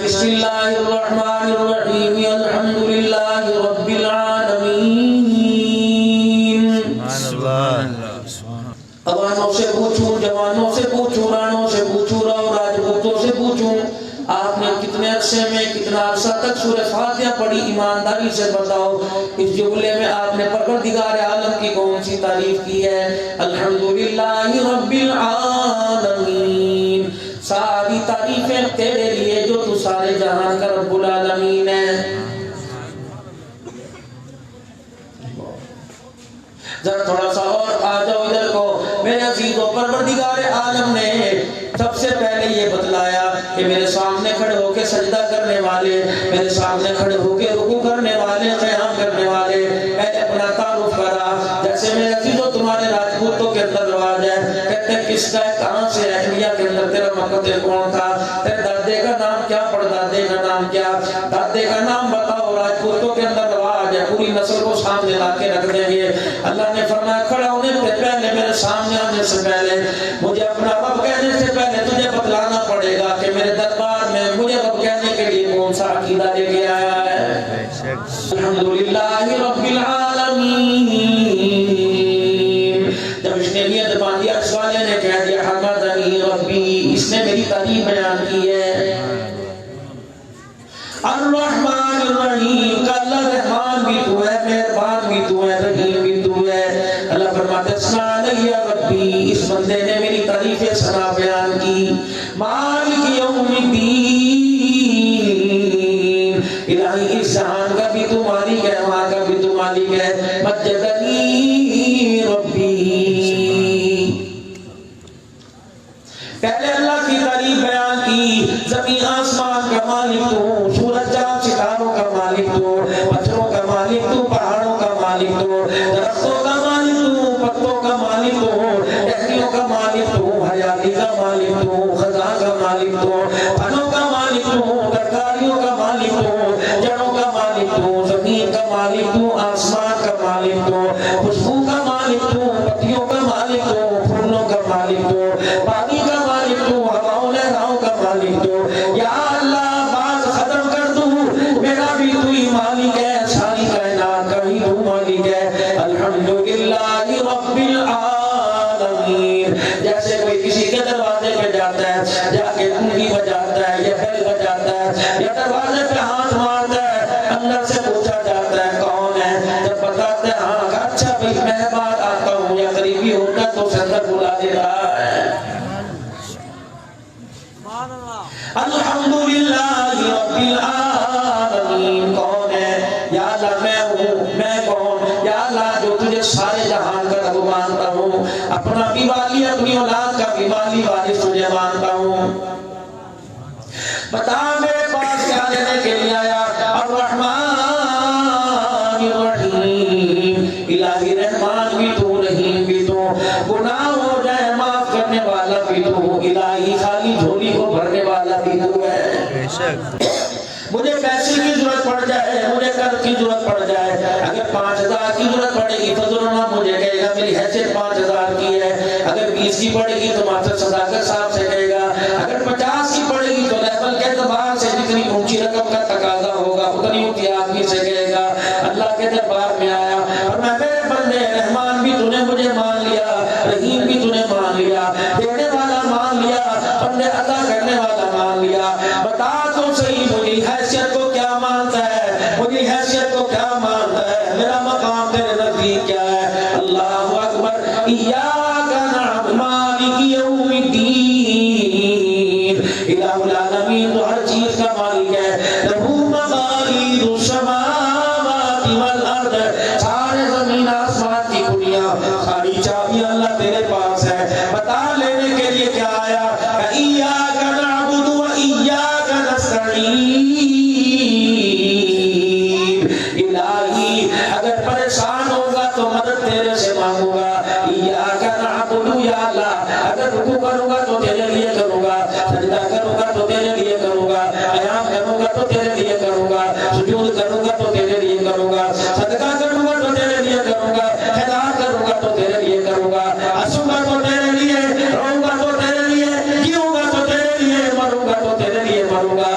بسم اللہ الرحمن الرحیم الحمد للہ رب العالمین عواموں سے پوچھوں جوانوں سے پوچھوں رانوں سے پوچھوں اور راجپوتوں سے پوچھوں آپ نے کتنے عرصے میں کتنا عرصہ تک سورہ فاتحہ پڑھی ایمانداری سے بتاؤ اس جملے میں آپ نے پروردگار عالم کی کون سی تعریف کی ہے الحمدللہ رب العالمین ساری تعریفیں تیرے لیے جو تو سارے جہان کا رب العالمین ہے ذرا تھوڑا سا اور آ جاؤ ادھر کو میرے عزیزوں پروردگار عالم نے سب سے پہلے یہ بتلایا کہ میرے سامنے کھڑے ہو کے سجدہ کرنے والے میرے سامنے کھڑے ہو کے رکوع کرنے والے قیام کرنے والے پہلے اپنا تعارف کرا جیسے میرے عزیزوں تمہارے راجپوتوں کے اندر رواج ہے کہتے ہیں کس کا ہے کہاں سے ہے انڈیا کے اندر تیرا مقتل کون تھا تیرے دادے کا نام کیا پردادے کا نام کیا دادے کا نام بتاؤ راجپوتوں کے اندر رواج ہے پوری نسل کو سامنے لا کے رکھ دیں گے اللہ نے فرمایا کھڑا ہونے سے پہلے میرے سامنے آنے سے پہلے مجھے اپنا رب کہنے سے پہلے تجھے بتلانا پڑے گا کہ میرے دربار میں مجھے رب کہنے کے لیے کون سا عقیدہ لے کے آیا ہے الحمدللہ رب العالمین جب اس نے نیت باندھی عرش والے نے کہہ دیا حمدنی ربی اس نے میری تعریف بیان کی ہے الرحمن الرحیم کا اللہ رحمان بھی تو ہے مہربان بھی تو ہے رحیم بھی تو ہے اللہ فرماتے ہیں سنا علیہ ربی اس بندے نے میری تعریف ثنا بیان کی مالک یوم الدین الہی اس جہان کا بھی تو مالک ہے وہاں کا بھی تو مالک ہے مجدنی ربی پہلے اللہ کی تعریف بیان کی زمین آسمان کا مالک تو سورج چاند ستاروں کا مالک تو پتھروں کا مالک تو پہاڑوں کا مالک تو درختوں کا مالک تو پتوں کا مالک تو ٹہنیوں کا مالک تو حیاتی کا مالک تو خزاں کا مالک تو پھلوں کا مالک تو ترکاریوں کا مالک تو جڑوں کا مالک تو زمین کا مالک تو آسمان کا مالک تو خوشبو کا مالک تو پتیوں کا مالک تو پھولوں کا مالک تو پانی کا مالک تو ہواؤں لہراؤں کا مالک تو یا اللہ باز ختم کر دوں میرا بھی تو ہی مالک ہے ساری کائنات کا ہی تو مالک ہے الحمدللہ رب العالمین جیسے کوئی کسی کے دروازے پہ جاتا ہے جا کے کنڈی بجاتا ہے یا بیل بجاتا ہے یا دروازے پہ ہاتھ مارتا ہے اندر سے پوچھا جاتا ہے کون ہے جب بتاتے ہیں ہاں اچھا بھائی میں باہر آتا ہوں یا قریبی ہوتا تو سے اندر بلا دے رہا ہے الحمدللہ رب العالمین کون ہے یا اللہ میں ہوں میں کون یا اللہ جو تجھے سارے جہان کا رب مانتا ہوں اپنا بھی والی اپنی اولاد کا بھی والی وارث تجھے مانتا ہوں بتا میرے پاس کیا لینے کے لیے آیا الرحمن الرحیم الہی رحمان بھی تو رحیم بھی تو گناہ ہو جائے معاف کرنے والا بھی تو الہی خالی جھولی کو بھرنے والا بھی تو ہے مجھے پیسے کی ضرورت پڑ جائے مجھے قرض کی ضرورت پڑ جائے اگر 5000 کی ضرورت پڑے گی فضل اللہ مجھے کہے گا میری حیثیت 5000 کی ہے اگر 20 کی پڑے گی تو ماسٹر صداقت صاحب سے کہے گا اگر 50 کی پڑے گی تو لیبل کے اعتبار سے جتنی اونچی رقم کا تقاضا ہوگا اتنی اونچی آدمی سے کہے گا اللہ کے دربار میں آیا اور میں میرے بندے رحمان بھی تو نے مجھے مان لیا رحیم بھی تو نے مان لیا دینے والا مان لیا بندے عطا کرنے والا مان لیا بتا تو صحیح مجھے حیثیت کو کیا مانتا ہے مجھے حیثیت کو کیا مانتا ہے میرا مقام تیرے نزدیک کیا ہے اللہ اکبر ایاک نعبد مالک یوم الدین الہ العالمین تو ہر چیز کا مالک ہے لہو مقالید السماوات والارض سارے زمین آسمان کی کنیاں ساری چابی اللہ تیرے پاس ہے بتا لینے کے لیے کیا آیا ایاک نعبد و ایاک نستعین الہی اگر پریشان ہوگا تو مدد تیرے سے مانگوں گا ایاک نعبد یا اللہ اگر رکوع کروں گا تو تیرے لیے کروں گا سجدہ کروں گا تو تیرے لیے کروں گا قیام کروں گا تو تیرے لیے کروں گا سجود کروں گا تو تیرے لیے کروں گا صدقہ کروں گا تو تیرے لیے کروں گا خیرات کروں گا تو تیرے لیے کروں گا ہنسوں گا تو تیرے لیے روؤں گا تو تیرے لیے جیوں گا تو تیرے لیے مروں گا تو تیرے لیے مروں گا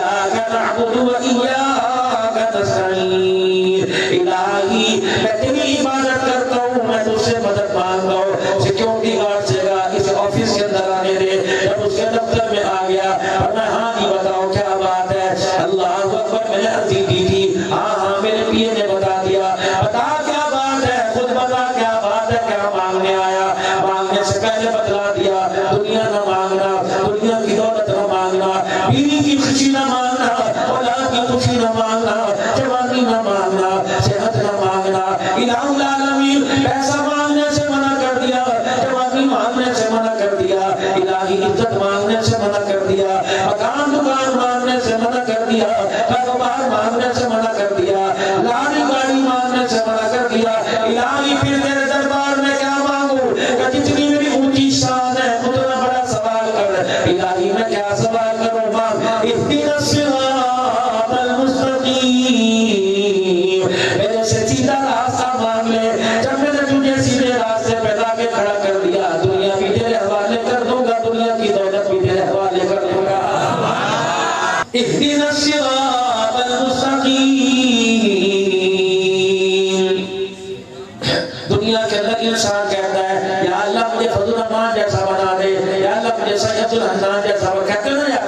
ایاک نعبد و ایاک نستعین، الہی میں تیری عبادت کرتا ہوں، میں تجھ سے مدد مانگتا ہوں۔ سیکیورٹی گارڈ سے کہا اس آفس کے اندر آنے دے، جب اس کے دفتر میں آ گیا اور میں ہاں جی بتاؤ کیا بات ہے؟ اللہ اکبر، میں نے عرضی دی تھی، ہاں میرے پیے نے بتا دیا، بتا کیا بات ہے، خود بتا کیا بات ہے، کیا مانگنے آیا؟ مانگنے سے پہلے بتلا دیا، دنیا نہ مانگنا، دنیا کی دولت نہ مانگنا، بیوی کی خوشی نہ مانگنا، اولاد کی خوشی نہ مانگنا، جوانی نہ مانگنا، صحت نہ مانگنا، الہ العالمین پیسہ مانگنے سے منع کر دیا، جوانی مانگنے سے منع کر دیا، الہی عزت مانگنے سے منع کر دیا، مکان دکان مانگنے سے منع کر دیا، کاروبار مانگنے سے منع کر دیا، لاری گاڑی مانگنے سے منع کر دیا، الہی پھر تیرے دربار میں کیا مانگوں کہ جتنی میری اونچی شان ہے اتنا بڑا سوال کر، الہی میں کیا سوال کروں؟ مانگ اہدنا الصراط المستقیم، میرے سے سیدھا راستہ مانگ لے، جب میں نے تجھے سیدھے راستے پہ لا کے کھڑا کر دیا، دنیا بھی تیرے حوالے کر دوں گا، دنیا کی دولت بھی تیرے حوالے کر دوں گا۔ اہدنا الصراط المستقیم، دنیا کے اندر انسان کہتا ہے یا اللہ مجھے فضل الرحمان جیسا بنا دے، یا اللہ مجھے سید الحنان جیسا بنا، کہتے ہیں نا یار،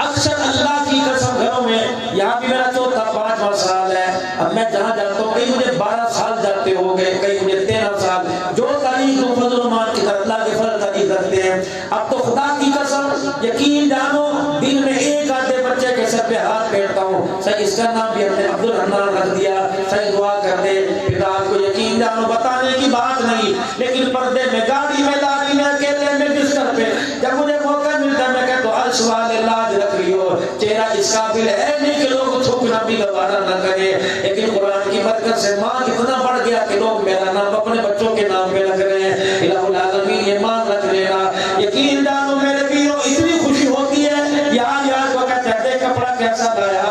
اکثر اللہ کی قسم گھروں میں، یہاں بھی میرا چوتھا 5واں سال ہے، اب میں جہاں جاتا ہوں کہیں مجھے 12 سال جاتے ہو گئے، کہیں مجھے 13 سال، جو تاریخ کو فضل الرحمان کی طرف اللہ کے فضل تاریخ رکھتے ہیں، اب تو خدا کی قسم یقین جانو دن میں ایک آدھے بچے کے سر پہ ہاتھ پھیرتا ہوں، صحیح اس کا نام بھی ہم نے عبد الرحمان رکھ دیا، صحیح دعا کر دے، پھر آپ کو یقین جانو بتانے کی بات نہیں، لیکن پردے میں گاڑی میں لاری میں اکیلے میں بستر پہ جب مجھے موقع ملتا ہے میں کہتا ہوں عرش والے لاج رکھ لیو، چہرہ اس قابل ہے نہیں کہ لوگ تھوکنا بھی گوارا نہ کرے، لیکن قرآن کی برکت سے ماں اتنا بڑھ گیا کہ لوگ میرا نام اپنے بچوں کے نام پہ رکھ رہے ہیں، الہ العالمین یہ ماں رکھ لینا، یقین جانو میرے بیوں اتنی خوشی ہوتی ہے، یار کو کہتا ہے دے کپڑا کیسا لایا،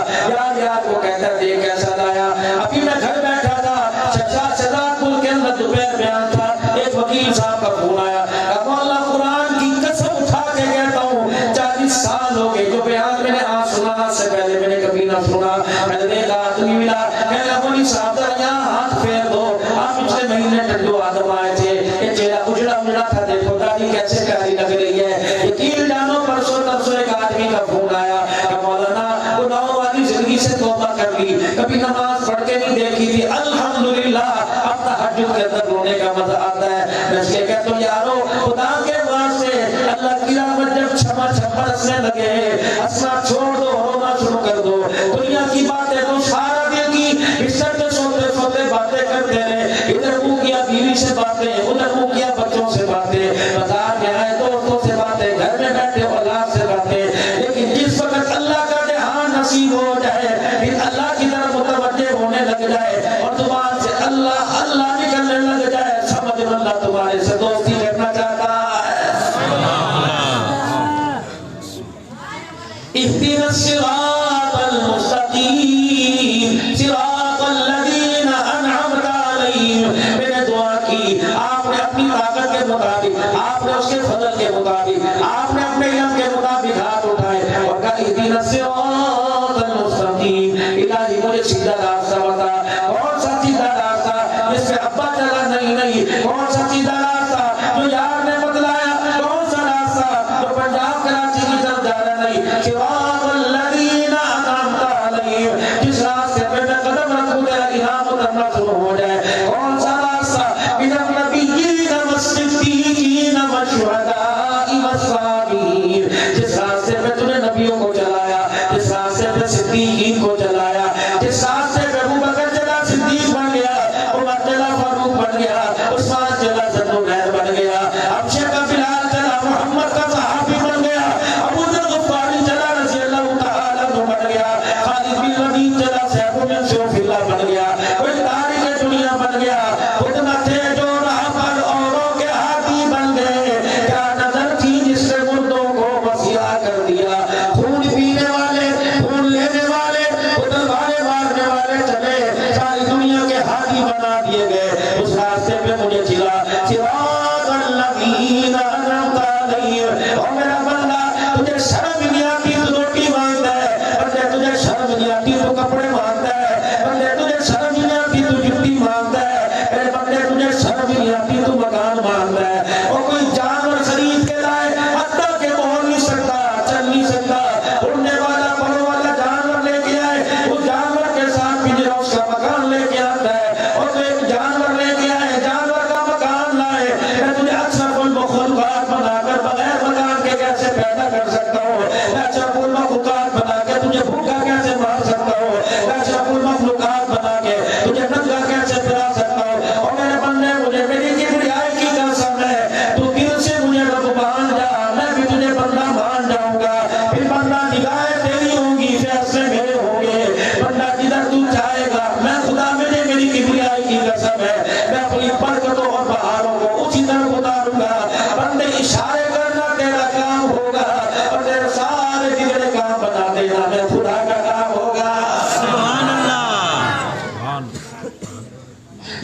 یار کو کہتا ہے دے کیسا لایا، ابھی میں گھر بیٹھا تھا، شہزاد پور کے اندر دوپہر بیان تھا، ایک وکیل صاحب کا فون آیا، مولا قرآن کی قسم اٹھا کے کہتا ہوں 40 سال ہو گئے جو بیان میں نے آج سنا، آج سے پہلے میں نے کبھی نہ سنا، میں نے دیکھا آدمی ملا، کہنا مولی صاحب ذرا یہاں ہاتھ پھیر دو، آپ پچھلے مہینے ٹنڈو آدم آئے تھے، یہ چہرہ اجڑا تھا، دیکھو داڑھی کیسے پیاری لگ رہی ہے، یقین جانو پرسوں ترسوں ایک آدمی کا فون آیا کہ مولانا گناہوں والی زندگی سے توبہ کر لی، کبھی نماز پڑھ کے نہیں دیکھی تھی، الحمدللہ اب تہجد کے اندر رونے کا مزہ آتا ہے، میں اس کے کہتا ہوں یارو خدا کے واسطے اللہ کی رحمت جب چھما برسنے لگے ہنسنا چھوڑ دو، رونا شروع کر دو، دنیا کی باتیں تو سارا دن کی بستر پہ سوتے سوتے باتیں کرتے رہے، ادھر منہ کیا بیوی سے باتیں، ادھر منہ کیا بچوں سے باتیں، بازار میں آئے دوستوں سے باتیں، گھر میں بیٹھے اولاد سے باتیں، لیکن جس وقت اللہ کا دھیان نصیب ہو جائے پھر اللہ کی طرف متوجہ ہونے لگ جائے اور زبان سے اللہ اللہ نکلنے لگ جائے، سمجھ اللہ تمہارے سے دوستی کرنا چاہتا ہے۔ اہدنا الصراط المستقیم صراط الذین انعمت علیہم، میں نے دعا کی، آپ نے اپنی طاقت کے مطابق، آپ نے اس کے فضل کے مطابق، آپ نے اپنے علم کے مطابق ہاتھ اٹھائے اور کہا اہدنا الصراط المستقیم، الہی مجھے سیدھا راستہ بتا، کون سا سیدھا راستہ جس پہ ابا چلا نہیں، کون سا سیدھا راستہ جو یار نے بتلایا، کون سا راستہ جو پنجاب کراچی کی طرف جا رہا نہیں، صراط الذین انعمت علیہم، جس راستے پہ میں قدم رکھوں تیرا انعام اترنا شروع ہو جائے، کون سا راستہ من النبیین والصدیقین والشہداء والصالحین، جس راستے پہ تم نے نبیوں کو چلایا، جس راستے پہ صدیقین کو چلایا، جس راستے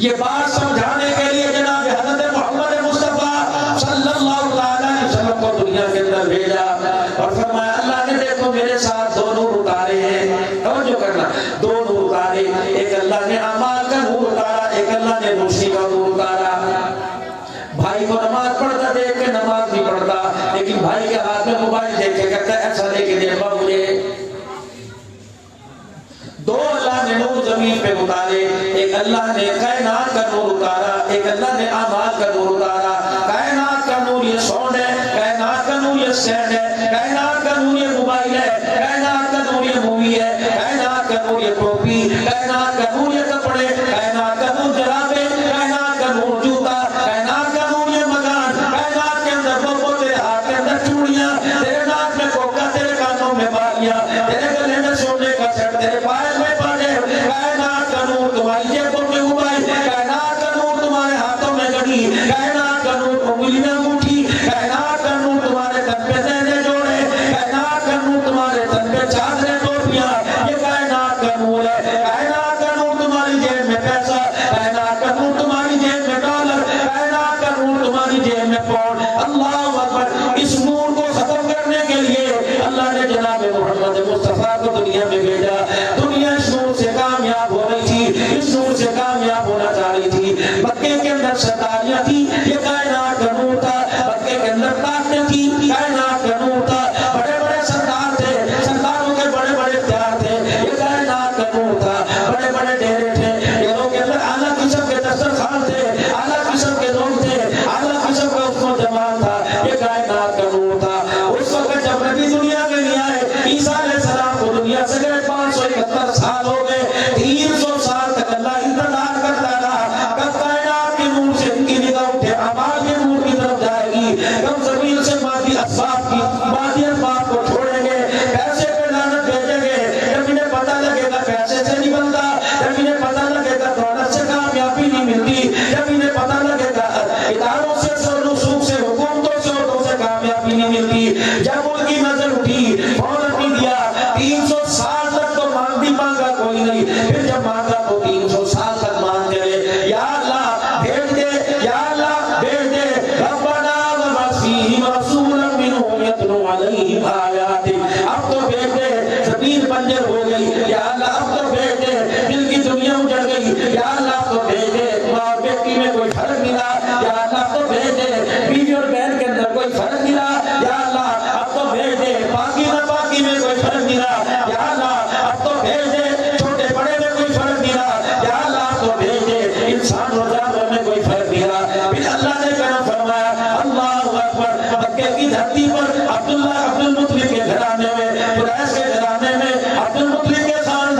یہ بات سمجھانے کے لیے جناب حضرت محمد مصطفیٰ صلی اللہ علیہ وسلم کو دنیا کے اندر بھیجا اور فرمایا اللہ نے دیکھو میرے ساتھ دو نور اتارے ہیں، توجہ کرنا، دو نور اتارے، ایک اللہ نے اعمال کا نور اتارا، ایک اللہ نے روشنی کا نور اتارا۔ بھائی کو نماز پڑھتا دیکھ کے نماز نہیں پڑھتا، لیکن بھائی کے ہاتھ میں موبائل دیکھ کے کہتا ہے ایسا لے کے دے مجھے۔ دو اللہ نے نور زمین پہ اتارے، ایک اللہ نے کائنات کا نور اتارا، ایک اللہ نے اعمال کا نور اتارا۔ کائنات کا نور یہ ساؤنڈ ہے، کائنات کا نور یہ سینڈ ہے، کائنات کا نور یہ موبائل ہے، کائنات کا نور یہ مووی ہے، کائنات کا نور یہ ٹوپی، کائنات کا نور یہ کپڑے، کائنات کا نور جرابے، کائنات کا نور جوتا، کائنات کا نور یہ مکان، کائنات کے اندر وہ تیرے ہاتھ کے اندر چوڑیاں، تیرے ناک میں کوکا، تیرے کانوں میں بالیاں، تیرے گلے میں سونے کا سیٹ، تیرے پائے میں پاجے، کائنات کا نور تمہاری جیبوں میں موبائل، کائنات کا نور تمہارے ہاتھوں میں گھڑی، کائنات کا نور انگلی میں انگوٹھی، کائنات کا نور تمہارے تن پہ زینے جوڑے، کائنات کا نور تمہارے تن پہ چادریں ٹوپیاں، یہ کائنات کا نور ہے۔ کائنات کا نور تمہاری جیب میں پیسہ، کائنات کا نور تمہاری جیب میں ڈالر، کائنات کا نور تمہاری جیب میں پاؤنڈ۔ اللہ اکبر۔ اس نور کو ختم کرنے کے لیے اللہ نے جناب محمد مصطفیٰ کو دنیا میں بھیجا۔ دنیا اس نور سے کامیاب ہو رہی تھی، اس نور سے کامیاب ہونا چاہ رہی تھی۔ مکے کے اندر ستاریاں تھی، یہ کائنات کا نور تھا۔ مکے کے اندر طاقتیں تھی، کائنات کا نور تھا۔ بڑے بڑے سردار تھے، سرداروں کے بڑے بڑے اختیار تھے، یہ کائنات کا نور تھا۔ بڑے بڑے ڈیرے تھے، ڈیروں کے اندر اعلیٰ قسم کے دسترخوان تھے، اعلیٰ قسم کے لوگ تھے، اعلیٰ قسم کا اس کو جمال تھا، یہ کائنات کا نور تھا۔ اس وقت جب نبی دنیا میں نہیں آئے، عیسیٰ علیہ السلام کو دنیا سے گئے 571 سال ہو گئے، 300 سال تک اللہ انتظار کرتا رہا کب کائنات کے نور سے ان کی نگاہ اٹھے، اعمال کے نور کی طرف جائے گی، کب زمین سے مادی اسباب کو چھوڑیں گے، پیسے پہ لعنت بھیجیں گے۔ جب انہیں پتہ لگے گا پیسے سے نہیں بنتا، جب انہیں پتہ لگے گا دولت سے کامیابی نہیں ملتی، جب انہیں پتہ لگے گا اداروں سے، رسوخ سے، حکومتوں سے، عہدوں سے کامیابی نہیں ملتی، جب ان کی نظر اٹھی فوراً نہیں دیا۔ 300 سال تک تو مانگا کوئی نہیں، پھر جب مانگا تو 300 سال تک مانگتے رہے، یا اللہ بھیج دے، یا اللہ بھیج دے، ربنا وابعث فیہم رسولا منہم یتلو علیہم آیاتک، اب تو بھیج دے۔ زمین بنجر ہو گئی، یا اللہ اب تو بھیج دے۔ دل کی دنیا اجڑ گئی، یا اللہ اب تو بھیج دے۔ ماں اور بیٹی میں کوئی فرق ملا، یا اللہ اب تو بھیج دے۔ بیوی اور بہن کے اندر کوئی فرق ملا، یا اللہ اب تو بھیج دے۔ پاکی نہ پاکی میں کوئی فرق ملا، یا اللہ اب تو بھیج دے۔ چھوٹے بڑے میں کوئی فرق ملا، یا اللہ اب تو بھیج دے۔ انسان اور جانور میں کوئی فرق ملا۔ پھر اللہ نے کرم فرمایا، اللہ اکبر۔ مکے کی دھرتی پر عبد المطلب کے گھرانے میں، قریش کے گھرانے میں، عبد المطلب کے خاندان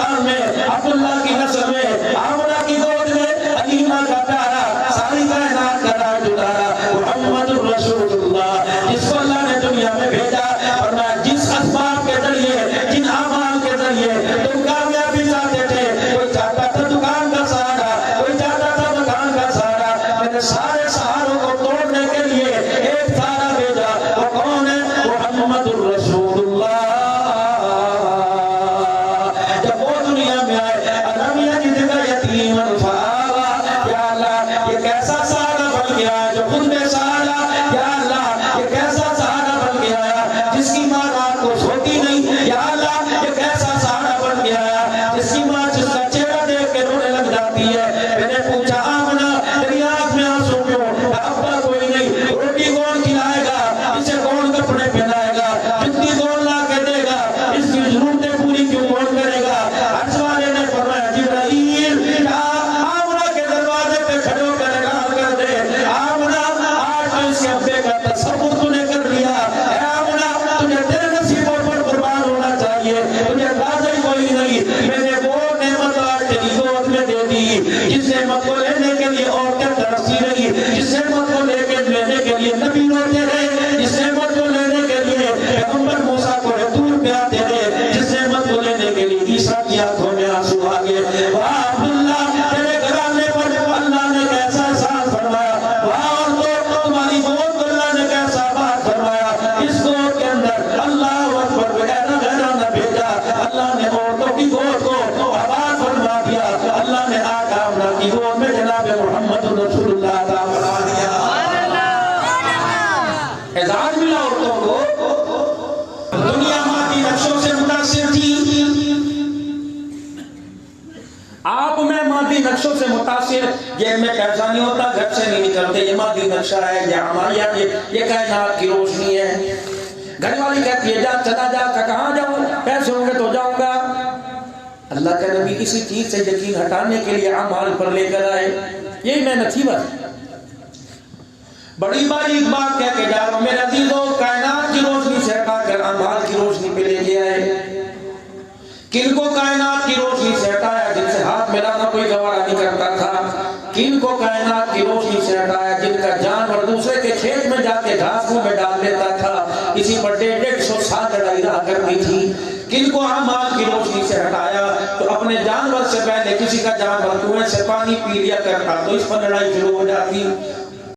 نقشوں سے متاثر، جیب میں پیسہ نہیں ہوتا، گھر سے نہیں نکلتے، یہ مادی نقشہ ہے، یہ عماریات، یہ کائنات کی روشنی ہے۔ گھر والی کہتی ہے جا چلا جا، کہاں جاؤں، پیسے ہوں گے تو جاؤں گا۔ اللہ کا نبی کسی چیز سے یقین ہٹانے کے لیے اعمال پر لے کر آئے، یہی محنت تھی بس۔ بڑی باریک بات کہہ کے جا رہا ہوں میرے عزیزوں، کائنات کی روشنی سے ہٹا کر اعمال کی روشنی پہ لے کے آئے۔ کن کو کائنات کی روشنی سے ہٹایا؟ جن سے ہاتھ ملانا کوئی گوارا نہیں کرتا تھا۔ کن کو کائنات کی روشنی سے ہٹایا؟ جن کا جانور دوسرے کے کھیت میں جا کے گھاس میں ڈال لیتا تھا، اسی پر 150 سال لڑائی رہا کرتی تھی۔ کن کو اعمال کی روشنی سے ہٹایا؟ تو اپنے جانور سے پہلے کسی کا جانور کنویں سے پانی پی لیا کرتا تو اس پر لڑائی شروع ہو جاتی۔